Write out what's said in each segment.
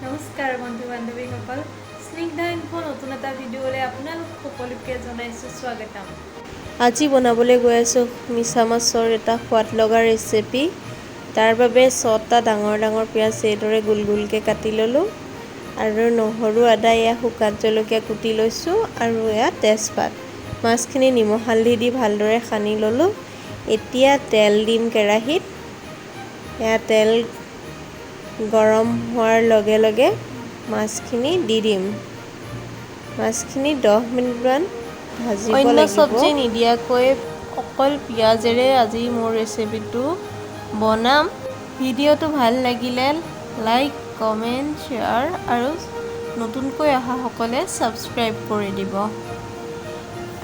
নমস্কাৰ বন্ধু বান্ধৱীসকল, স্নিগ্ধা ইনফো নতুন এটা ভিডিঅ'লৈ আপোনালোক সকলোকে জনাইছোঁ স্বাগতম। আজি বনাবলৈ গৈ আছোঁ মিছা মাছৰ এটা সোৱাদ লগা ৰেচিপি। তাৰ বাবে 6টা ডাঙৰ ডাঙৰ পিঁয়াজ এইদৰে গোল গোলকৈ কাটি ল'লোঁ আৰু নহৰু আদা এয়া শুকান জলকীয়া কুটি লৈছোঁ আৰু এয়া তেজপাত। মাছখিনি নিমখ হালধি দি ভালদৰে সানি ল'লোঁ। এতিয়া তেল দিম কেৰাহীত। এয়া তেল গৰম হোৱাৰ লগে লগে মাছখিনি দি দিম। মাছখিনি 10 মিনিটমান ভাজিব লাগিব। অন্য চব্জি নিদিয়াকৈ অকল পিঁয়াজেৰে আজি মোৰ ৰেচিপিটো বনাম। ভিডিঅ'টো ভাল লাগিলে লাইক, কমেণ্ট, শ্বেয়াৰ আৰু নতুনকৈ অহাসকলে ছাবস্ক্ৰাইব কৰি দিব।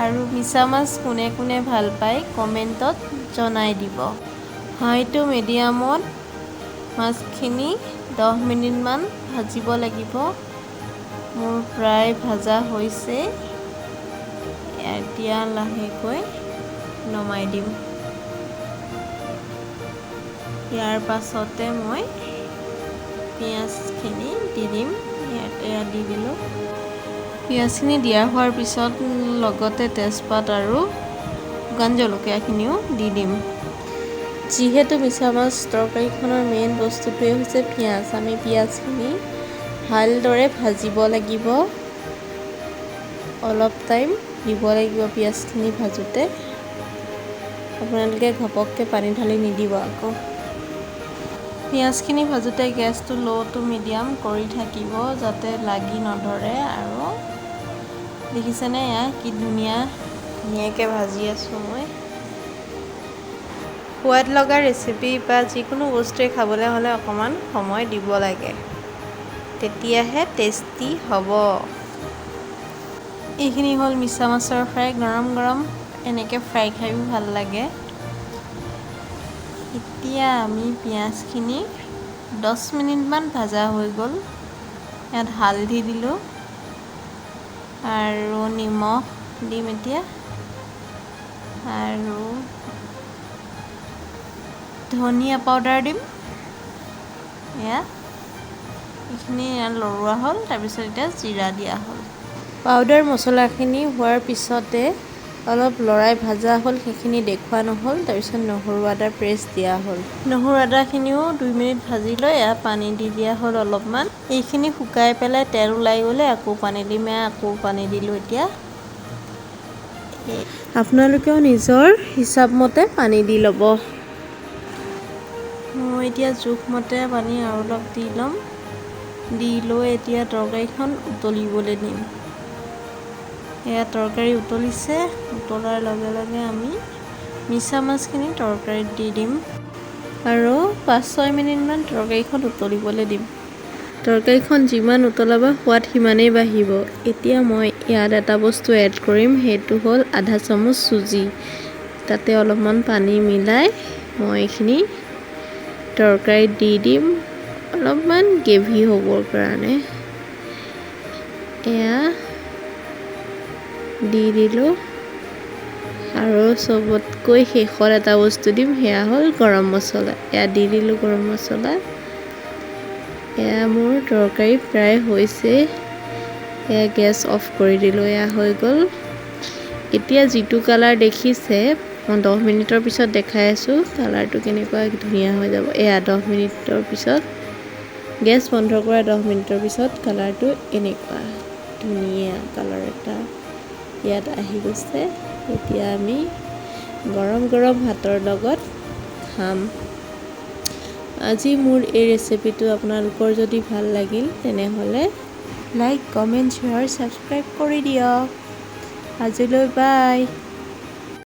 আৰু মিছা মাছ কোনে কোনে ভাল পায় কমেণ্টত জনাই দিব। হাই টু মিডিয়ামত মাছখিনি 10 মিনিটমান ভাজিব লাগিব। মোৰ প্ৰায় ভাজা হৈছে। এতিয়া লাহেকৈ নমাই দিম। ইয়াৰ পাছতে মই পিঁয়াজখিনি দি দিম। এয়া দি দিলোঁ। পিঁয়াজখিনি দিয়া হোৱাৰ পিছত লগতে তেজপাত আৰু শুকান জলকীয়াখিনিও দি দিম। যিহেতু মিছা মাছ তৰকাৰীখনৰ মেইন বস্তুটোৱে হৈছে পিঁয়াজ, আমি পিঁয়াজখিনি ভালদৰে ভাজিব লাগিব। অলপ টাইম দিব লাগিব পিঁয়াজখিনি ভাজোঁতে। আপোনালোকে ঘপককৈ পানী ঢালি নিদিব আকৌ। পিঁয়াজখিনি ভাজোঁতে গেছটো ল' টু মিডিয়াম কৰি থাকিব যাতে লাগি নধৰে। আৰু দেখিছেনে এয়া কি ধুনীয়াকৈ ভাজি আছোঁ মই। সোৱাদ লগা ৰেচিপি বা যিকোনো বস্তুৱে খাবলৈ হ'লে অকণমান সময় দিব লাগে, তেতিয়াহে টেষ্টি হ'ব। এইখিনি হ'ল মিছা মাছৰ ফ্ৰাই। গৰম গৰম এনেকৈ ফ্ৰাই খায়ো ভাল লাগে। এতিয়া আমি পিঁয়াজখিনি 10 মিনিটমান ভাজা হৈ গ'ল। ইয়াত হালধি দিলোঁ আৰু নিমখ দিম এতিয়া আৰু ধনিয়া পাউডাৰ দিম। এইখিনি লৰোৱা হ'ল। তাৰপিছত এতিয়া জিৰা দিয়া হ'ল। পাউডাৰ মছলাখিনি হোৱাৰ পিছতে অলপ লৰাই ভাজা হ'ল, সেইখিনি দেখুওৱা নহ'ল। তাৰপিছত নহৰু আদাৰ পেষ্ট দিয়া হ'ল। নহৰু আদাখিনিও 2 মিনিট ভাজি লৈ এয়া পানী দি দিয়া হ'ল অলপমান। এইখিনি শুকাই পেলাই তেল ওলাই গ'লে আকৌ পানী দিম। আকৌ পানী দিলোঁ। এতিয়া আপোনালোকেও নিজৰ হিচাপমতে পানী দি ল'ব। মই এতিয়া জোখমতে পানী আৰু অলপ দি ল'ম। দি লৈ এতিয়া তৰকাৰীখন উতলিবলৈ দিম। এয়া তৰকাৰী উতলিছে। উতলাৰ লগে লগে আমি মিছা মাছখিনি তৰকাৰীত দি দিম আৰু 5-6 মিনিটমান তৰকাৰীখন উতলিবলৈ দিম। তৰকাৰীখন যিমান উতলাব সোৱাদ সিমানেই বাঢ়িব। এতিয়া মই ইয়াত এটা বস্তু এড কৰিম, সেইটো হ'ল আধা চামুচ চুজি। তাতে অলপমান পানী মিলাই মই এইখিনি তৰকাৰীত দি দিম অলপমান গ্ৰেভি হ'বৰ কাৰণে। এয়া দি দিলোঁ আৰু চবতকৈ শেষত এটা বস্তু দিম, সেয়া হ'ল গৰম মছলা। এয়া দি দিলোঁ গৰম মছলা। এয়া মোৰ তৰকাৰী প্ৰায় হৈছে। এয়া গেছ অফ কৰি দিলোঁ। এয়া হৈ গ'ল। এতিয়া যিটো কালাৰ দেখিছে, মই 10 মিনিটৰ পিছত দেখাই আছোঁ কালাৰটো কেনেকুৱা ধুনীয়া হৈ যাব। এয়া 10 মিনিটৰ পিছত গেছ বন্ধ কৰা 10 মিনিটৰ পিছত কালাৰটো এনেকুৱা ধুনীয়া কালাৰ এটা ইয়াত আহি গৈছে। এতিয়া আমি গৰম গৰম ভাতৰ লগত খাম। আজি মোৰ এই ৰেচিপিটো আপোনালোকৰ যদি ভাল লাগিল তেনেহ'লে লাইক, কমেণ্ট, শ্বেয়াৰ, ছাবস্ক্ৰাইব কৰি দিয়ক। আজিলৈ বাই।